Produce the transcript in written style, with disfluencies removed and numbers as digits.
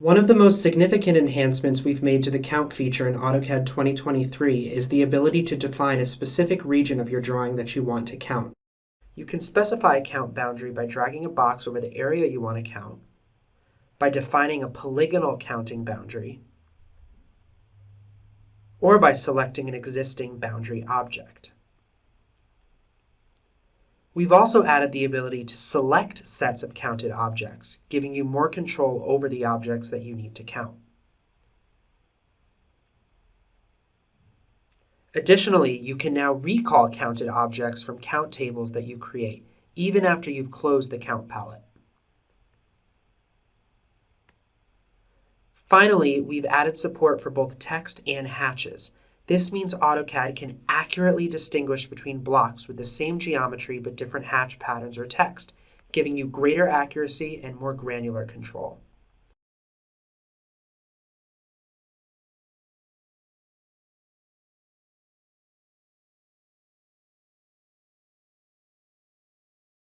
One of the most significant enhancements we've made to the Count feature in AutoCAD 2023 is the ability to define a specific region of your drawing that you want to count. You can specify a count boundary by dragging a box over the area you want to count, by defining a polygonal counting boundary, or by selecting an existing boundary object. We've also added the ability to select sets of counted objects, giving you more control over the objects that you need to count. Additionally, you can now recall counted objects from count tables that you create, even after you've closed the count palette. Finally, we've added support for both text and hatches. This means AutoCAD can accurately distinguish between blocks with the same geometry but different hatch patterns or text, giving you greater accuracy and more granular control.